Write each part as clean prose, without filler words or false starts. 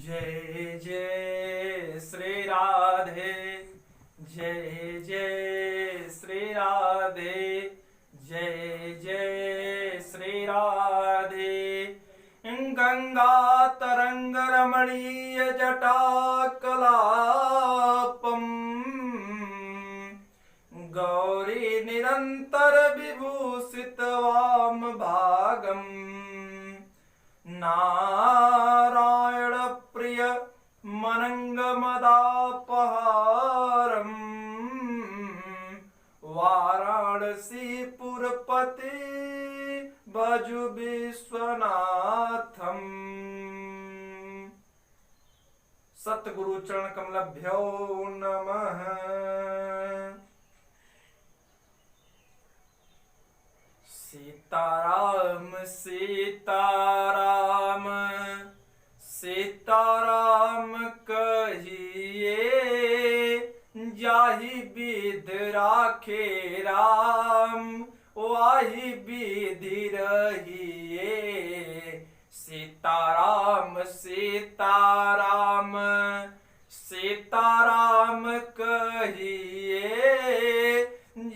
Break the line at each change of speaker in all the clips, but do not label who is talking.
जय जय श्री राधे, जय जय श्री राधे, जय जय श्री राधे। गंगा तरंग रमणीय जटा कलापम, गौरी निरंतर विभूषित वाम भागम, नारायण प्रिय मनंग मदापहारम, वाराणसी पुरपति भजु विश्वनाथम। सतगुरु चरण कमलभ्यो नमः। सीताराम सीताराम सीताराम कहिए, जाहि विध राखे राम वाहि विधि रहिए। सीताराम सीताराम सीताराम कहिए,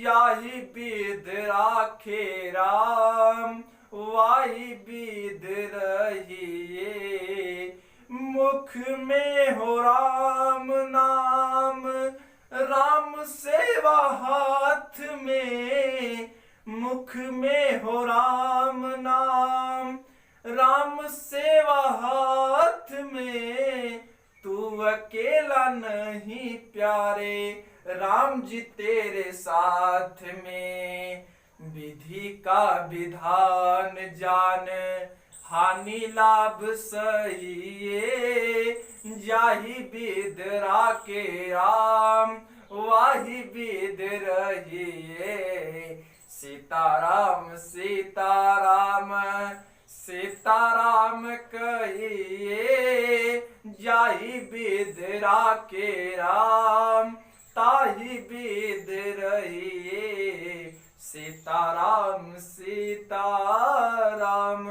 जाहि विध राखे राम वाहि विध रहिए। मुख में हो राम नाम, राम सेवा हाथ में। मुख में हो राम नाम, राम सेवा हाथ में। तू अकेला नहीं प्यारे, राम जी तेरे साथ में। विधि का विधान जान, हानि लाभ सहिए। जाहि विध राखे राम वाहि विध रहिए। सीताराम सीताराम सीताराम कहिए, जाहि विध राखे राम ताहि विध रहिए। सीताराम सीताराम।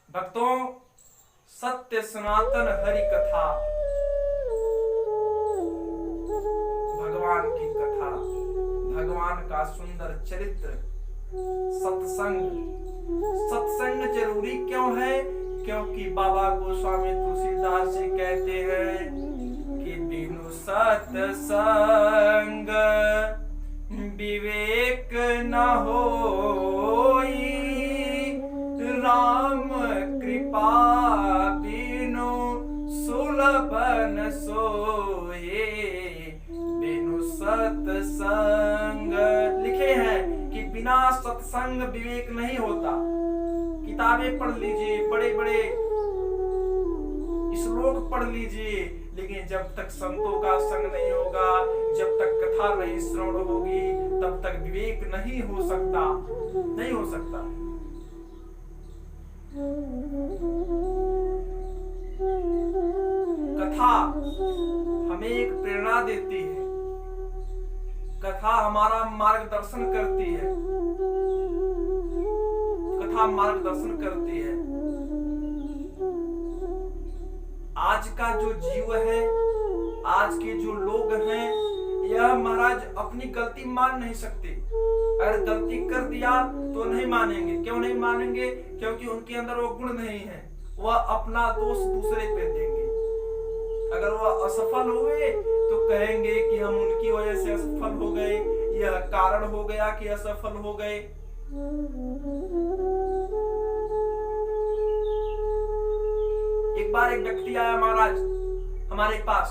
भक्तों, सत्य सनातन हरि कथा, भगवान की कथा, भगवान का सुंदर चरित्र, सत्संग। सत्संग जरूरी क्यों है? क्योंकि बाबा गोस्वामी तुलसीदास जी कहते हैं कि बिनु सत्संग विवेक न होई, राम कृपा बिनु सुलभ न सोए। बिनु सत्संग, लिखे हैं कि बिना सत्संग विवेक नहीं होता। किताबें पढ़ लीजिए, बड़े बड़े श्लोक पढ़ लीजिए, लेकिन जब तक संतों का संग नहीं होगा, जब तक कथा नहीं श्रवण होगी, तब तक विवेक नहीं हो सकता, नहीं हो सकता। कथा हमें एक प्रेरणा देती है, कथा हमारा मार्गदर्शन करती है, कथा मार्गदर्शन करती है। आज का जो जीव है, आज के जो लोग हैं, यह महाराज अपनी गलती मान नहीं सकते। अगर गलती कर दिया तो नहीं मानेंगे। क्यों नहीं मानेंगे? क्योंकि उनके अंदर वो गुण नहीं है। वह अपना दोष दूसरे पे देंगे। अगर वह असफल हुए तो कहेंगे कि हम उनकी वजह से असफल हो गए, यह कारण हो गया कि असफल हो गए। एक बार एक व्यक्ति आया महाराज हमारे पास।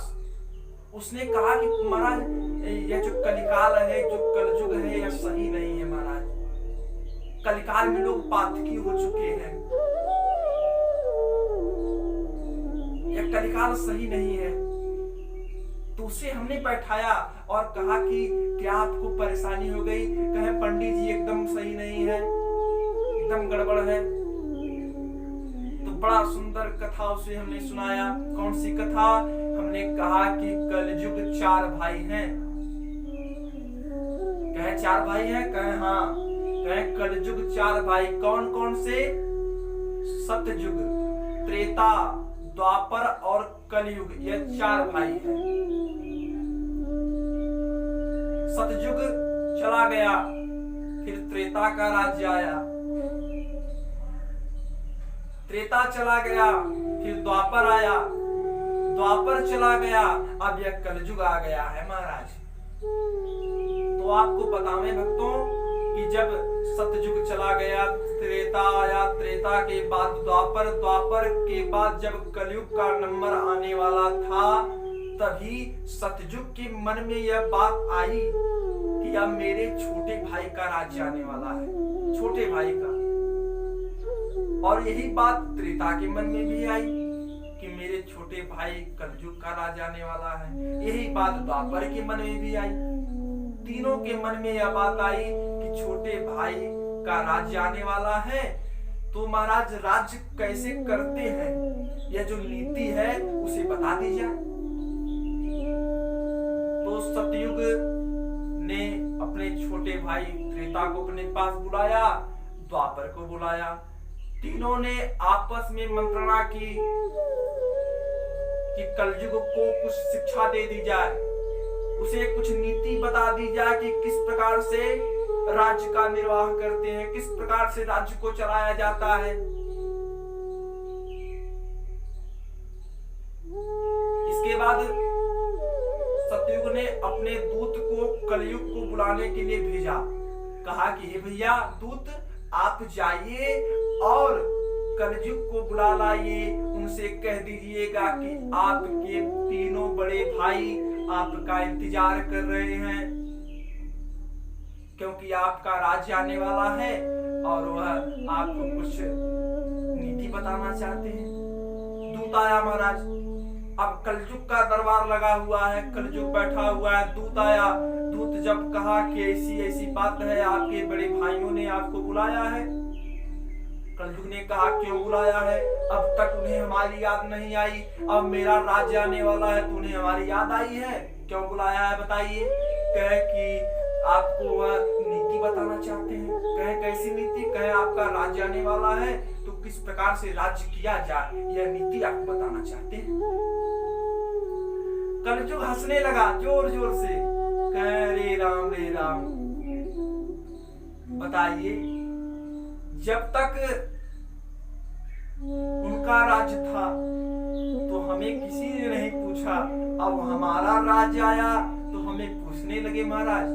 उसने कहा कि महाराज, यह जो कलिकाल है, जो कलयुग है, यह सही नहीं है महाराज। कलिकाल में लोग पातकी हो चुके हैं, यह कलिकाल सही नहीं है। तो उसे हमने बैठाया और कहा कि क्या आपको परेशानी हो गई? कहे पंडित जी एकदम सही नहीं है, एकदम गड़बड़ है। तो बड़ा सुंदर कथा उसे हमने सुनाया। कौन सी कथा? हमने कहा कि कलयुग 4 भाई हैं। कहे 4 भाई हैं? कहे हाँ। कहे कलयुग 4 भाई कौन कौन से? सतयुग, त्रेता, द्वापर और कलयुग, ये 4 भाई हैं। सतयुग चला गया, फिर त्रेता का राज्य आया, त्रेता चला गया, फिर द्वापर आया, द्वापर चला गया, अब यह कलयुग आ गया है महाराज। तो आपको बतावें भक्तों कि जब सतयुग चला गया, त्रेता आया, त्रेता के बाद द्वापर, द्वापर के बाद जब कलयुग का नंबर आने वाला था, तभी सतयुग के मन में यह बात आई कि अब मेरे छोटे भाई का राज्य आने वाला है, छोटे भाई का। और यही बात त्रेता के मन में भी आई कि मेरे छोटे भाई कलयुग का राज्य आने वाला है। यही बात द्वापर के मन में भी आई। तीनों के मन में यह बात आई कि छोटे भाई का राज्य आने वाला है, तो महाराज राज्य कैसे करते हैं, यह जो नीति है उसे बता दी जाए। तो सतयुग ने अपने छोटे भाई त्रेता को अपने पास बुलाया, द्वापर को बुलाया। तीनों ने आपस में मंत्रणा की कि कलयुग को कुछ शिक्षा दे दी जाए, उसे कुछ नीति बता दी जाए कि किस प्रकार से राज्य का निर्वाह करते हैं, किस प्रकार से राज्य को चलाया जाता है। इसके बाद सतयुग ने अपने दूत को कलयुग को बुलाने के लिए भेजा। कहा कि हे भैया दूत, आप जाइए और कलयुग को बुला लाइए, उनसे कह दीजिएगा कि आपके तीनों बड़े भाई आपका इंतजार कर रहे हैं, क्योंकि आपका राज्य आने वाला है और वह आपको कुछ नीति बताना चाहते हैं। दूत आया महाराज, अब कलयुग का दरबार लगा हुआ है, कलयुग बैठा हुआ है, दूत आया। दूत जब कहा कि ऐसी ऐसी बात है, आपके बड़े भाइयों ने आपको बुलाया है। कलयुग ने कहा क्यों बुलाया है, अब तक उन्हें हमारी याद नहीं आई, अब मेरा राज्य आने वाला है तो उन्हें हमारी याद आई है, क्यों बुलाया है बताइए। कहे कि आपको वह नीति बताना चाहते हैं। कहे कैसी नीति, कहे आपका राज्य आने वाला है तो किस प्रकार से राज्य किया जाए, यह नीति आपको बताना चाहते हैं। कलयुग हंसने लगा जोर जोर से, कहे रे राम बताइए, जब तक उनका राज्य था तो हमें किसी ने नहीं पूछा, अब हमारा राज्य आया तो हमें पूछने लगे महाराज।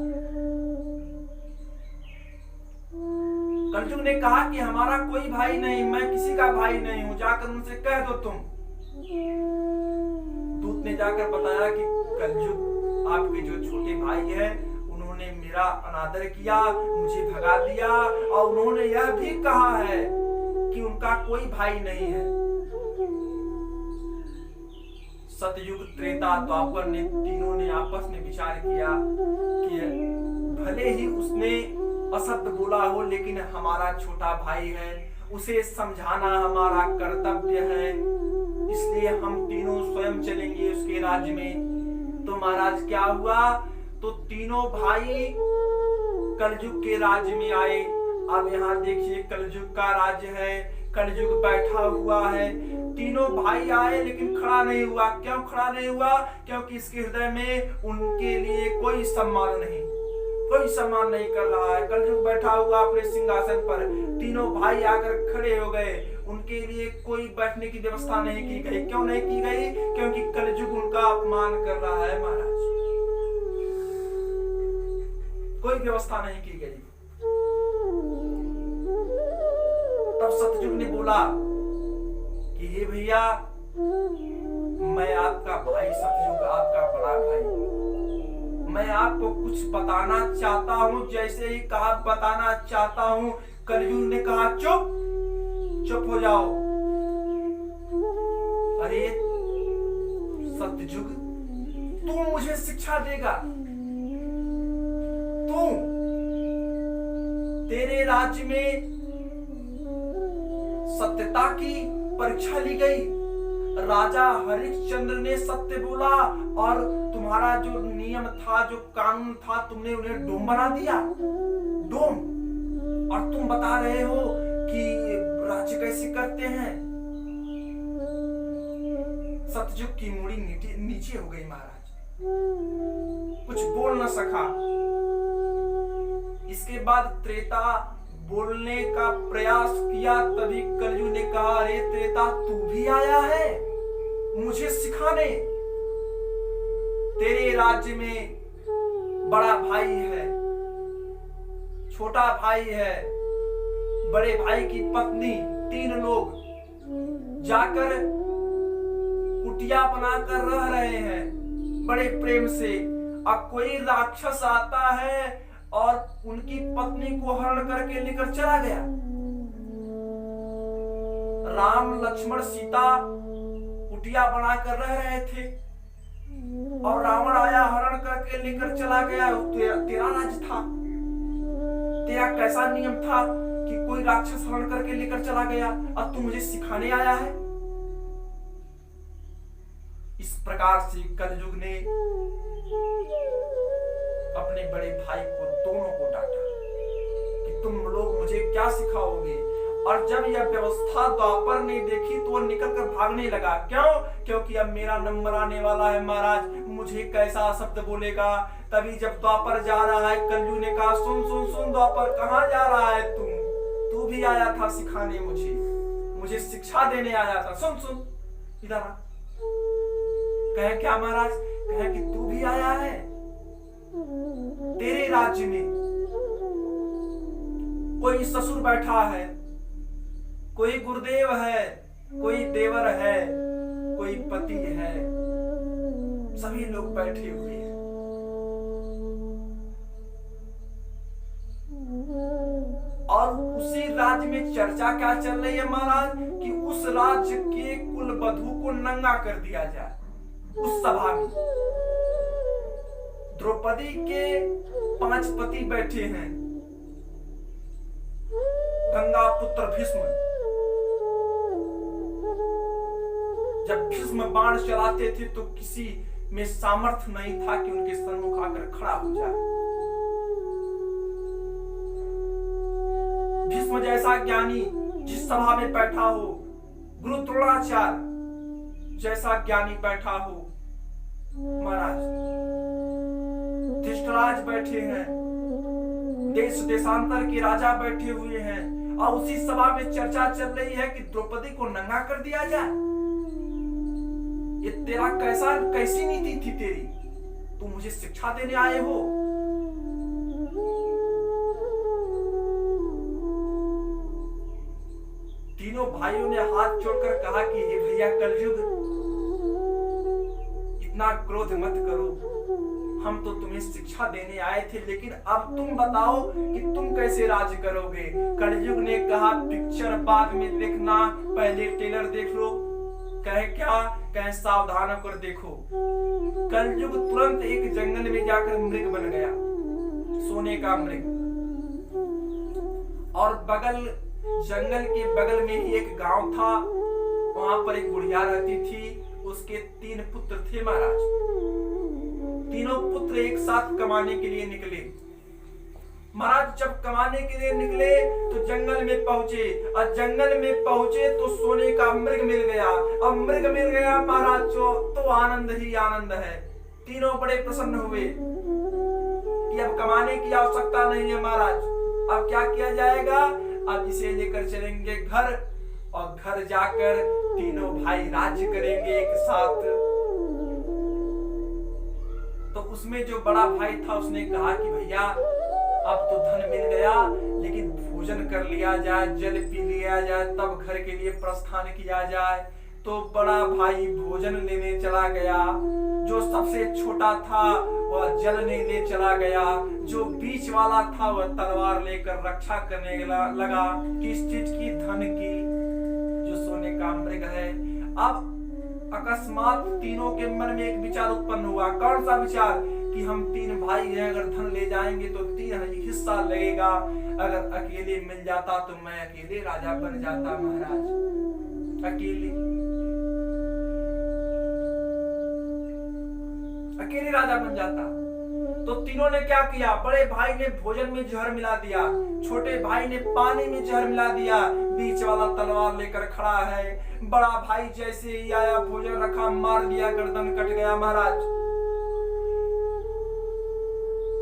कलयुग ने कहा कि हमारा कोई भाई नहीं, मैं किसी का भाई नहीं हूं, जाकर उनसे कह दो तुम। दूत ने जाकर बताया कि कलयुग आपके जो छोटे भाई है उन्होंने मेरा अनादर किया, मुझे भगा दिया, और उन्होंने यह भी कहा है कि उनका कोई भाई नहीं है। सतयुग, त्रेता, द्वापर ने तीनों ने आपस में विचार किया कि भले ही उसने असत्य बोला हो, लेकिन हमारा छोटा भाई है, उसे समझाना हमारा कर्तव्य है, इसलिए हम तीनों स्वयं चलेंगे उसके राज्य में। तो महाराज क्या हुआ, तो तीनों भाई कलयुग के राज्य में आए। अब यहाँ देखिए कलयुग का राज्य है, कलयुग बैठा हुआ है, तीनों भाई आए लेकिन खड़ा नहीं हुआ। क्यों खड़ा नहीं हुआ, क्योंकि इसके हृदय में उनके लिए कोई सम्मान नहीं, कोई सम्मान नहीं कर रहा है। कलयुग बैठा हुआ अपने सिंहासन पर, तीनों भाई आकर खड़े हो गए, उनके लिए कोई बैठने की व्यवस्था नहीं की गई। क्यों नहीं की गई, क्योंकि कलयुग उनका अपमान कर रहा है महाराज, कोई व्यवस्था नहीं की गई। तब सतयुग ने बोला कि हे भैया, मैं आपका भाई सतयुग, आपका बड़ा भाई, मैं आपको कुछ बताना चाहता हूं। जैसे ही कहा बताना चाहता हूं, कलयुग ने कहा चुप, चुप हो जाओ। अरे सतयुग, तू मुझे शिक्षा देगा, तू, तेरे राज्य में सत्यता की परीक्षा ली गई, राजा हरिश्चंद्र ने सत्य बोला और तुम्हारा जो नियम था, जो कानून था, तुमने उन्हें डोम बना दिया, डोम। और तुम बता रहे हो कि राज्य कैसे करते हैं। सतयुग की मूड़ी नीचे हो गई महाराज, कुछ बोल न सका। इसके बाद त्रेता बोलने का प्रयास किया, तभी कलयुग ने कहा, अरे त्रेता तू भी आया है मुझे सिखाने। तेरे राज्य में बड़ा भाई है, छोटा भाई है, बड़े भाई की पत्नी, 3 लोग जाकर कुटिया बनाकर रह रहे हैं बड़े प्रेम से। अब कोई राक्षस आता है और उनकी पत्नी को हरण करके लेकर चला गया। राम लक्ष्मण सीता कुटिया बनाकर रह रहे थे और रावण आया, हरण करके लेकर चला गया। तेरा राज्य था, तेरा कैसा नियम था कि कोई राक्षस हरण करके लेकर चला गया, अब तू मुझे सिखाने आया है। इस प्रकार से कलयुग ने अपने बड़े भाई को, दोनों को डांटा कि तुम लोग मुझे क्या सिखाओगे। और जब यह व्यवस्था द्वापर ने देखी तो वो निकलकर भागने लगा। क्यों? क्योंकि अब मेरा नंबर आने वाला है महाराज, मुझे कैसा शब्द बोलेगा। तभी जब द्वापर जा रहा है, कलयुग ने कहा, सुन सुन सुन द्वापर, कहां जा रहा है तू भी आया था सिखाने, मुझे शिक्षा देने आया था। सुन सुन इधर आ। कहे क्या महाराज? कहे कि तू भी आया है, तेरे राज्य में कोई ससुर बैठा है, कोई गुरुदेव है, कोई देवर है, कोई पति है, सभी लोग बैठे हुए हैं। और उसी राज्य में चर्चा क्या चल रही है महाराज कि उस राज्य के कुल वधू को नंगा कर दिया जाए। उस सभा में द्रौपदी के 5 पति बैठे हैं, गंगा पुत्र भीष्म। जब भीष्म बाण चलाते थे तो किसी में सामर्थ्य नहीं था कि उनके सम्मुख आकर खड़ा हो जाए। भीष्म जैसा ज्ञानी जिस सभा में बैठा हो, गुरु द्रोणाचार्य जैसा ज्ञानी बैठा हो महाराज, धृतराज बैठे हैं, देश देशांतर के राजा बैठे हुए हैं, और उसी सभा में चर्चा चल रही है कि द्रौपदी को नंगा कर दिया जाए। ये तेरा कैसी नीति थी तेरी? तुम मुझे शिक्षा देने आए हो? तीनों भाइयों ने हाथ जोड़कर कहा कि हे भैया कलयुग, इतना क्रोध मत करो, हम तो तुम्हें शिक्षा देने आए थे, लेकिन अब तुम बताओ कि तुम कैसे राज करोगे। कलयुग ने कहा पिक्चर बाद में देखना, पहले ट्रेलर देख लो। कहे क्या? कहे सावधान होकर देखो। कलयुग तुरंत एक जंगल में जाकर मृग बन गया, सोने का मृग। और जंगल के बगल में ही एक गांव था, वहां पर एक बुढ़िया रहती थी, उसके 3 पुत्र थे महाराज। तीनों पुत्र एक साथ कमाने के लिए निकले महाराज। जब कमाने के लिए निकले तो जंगल में पहुंचे, और जंगल में पहुंचे तो सोने का मृग मिल गया। अब मृग मिल गया महाराज तो आनंद ही आनंद है। तीनों बड़े प्रसन्न हुए कि अब कमाने की आवश्यकता नहीं है महाराज, अब क्या किया जाएगा, अब इसे लेकर चलेंगे घर, और घर जाकर तीनों भाई राज्य करेंगे एक साथ। तो उसमें जो बड़ा भाई था उसने कहा कि भैया अब तो धन मिल गया, लेकिन भोजन कर लिया जाए, जल पी लिया जाए, तब घर के लिए प्रस्थान किया जाए। तो बड़ा भाई भोजन लेने चला गया, जो सबसे छोटा था वह जल लेने चला गया, जो बीच वाला था वह तलवार लेकर रक्षा करने लगा। किस चीज की? धन की, जो सोने का मृग है। अब अकस्मात तीनों के मन में एक विचार उत्पन्न हुआ। कौन सा विचार? कि हम 3 भाई हैं, अगर धन ले जाएंगे तो 3 हिस्सा लगेगा, अगर अकेले मिल जाता तो मैं अकेले राजा बन जाता महाराज, अकेले राजा बन जाता। तो तीनों ने क्या किया, बड़े भाई ने भोजन में जहर मिला दिया, छोटे भाई ने पानी में जहर मिला दिया, बीच वाला तलवार लेकर खड़ा है। बड़ा भाई जैसे ही आया, भोजन रखा, मार दिया, गर्दन कट गया महाराज।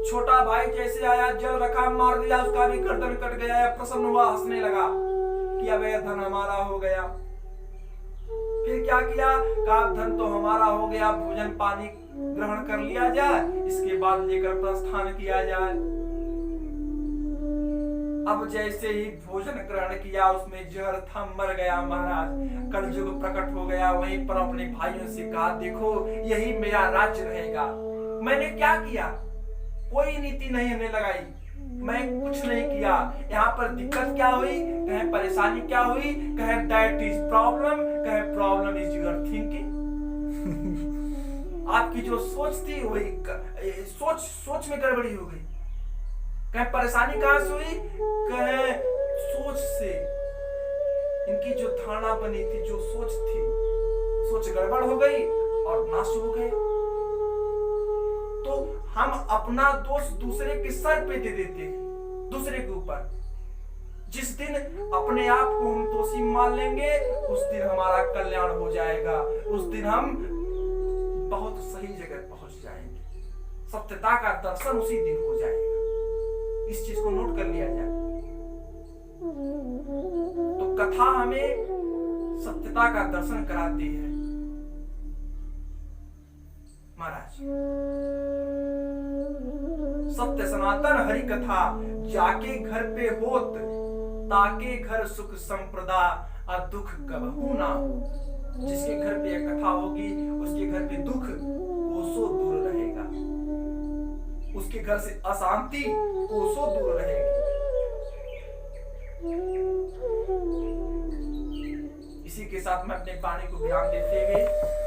छोटा भाई जैसे आया, जल रखा, मार दिया, उसका भी गर्दन कट गया। प्रसन्न हुआ, हंसने लगा कि अब यह धन हमारा हो गया। फिर क्या किया, कहा धन तो हमारा हो गया, भोजन पानी ग्रहण कर लिया जाए, इसके बाद लेकर प्रस्थान किया जाए। अब जैसे ही भोजन ग्रहण किया, उसमें जहर था, मर गया महाराज। कलयुग प्रकट हो गया। वहीं पर अपने भाइयों से कहा, देखो यही मेरा राज्य रहेगा। मैंने क्या किया, कोई नीति नहीं हमने लगाई, मैं कुछ नहीं किया। यहाँ पर दिक्कत क्या हुई, कहे परेशानी क्या हुई, कहे दैट इज प्रॉब्लम, कहे प्रॉब्लम इज योर थिंकिंग। आपकी जो सोच थी वही सोच में गड़बड़ी हो गई। कहे परेशानी कहां से हुई, कहे सोच से। इनकी जो धारणा बनी थी, जो सोच थी, सोच गड़बड़ हो गई और नाश हो गए। तो हम अपना दोष दूसरे के सर पे दे देते हैं, दूसरे के ऊपर। जिस दिन अपने आप को हम दोषी मान लेंगे, उस दिन हमारा कल्याण हो जाएगा, उस दिन हम बहुत सही जगह पहुंच जाएंगे, सत्यता का दर्शन उसी दिन हो जाएगा। इस चीज को नोट कर लिया जाए। तो कथा हमें सत्यता का दर्शन कराती है महाराज। सत्य सनातन हरि कथा, जाके घर पे होत, ताके घर सुख संप्रदा, और दुख कबहू ना हो। जिसके घर पे यह कथा होगी, उसके घर पे दुख कोसों दूर रहेगा, उसके घर से अशांति कोसों दूर रहेगी। इसी के साथ मैं अपने वाणी को विराम देते हुए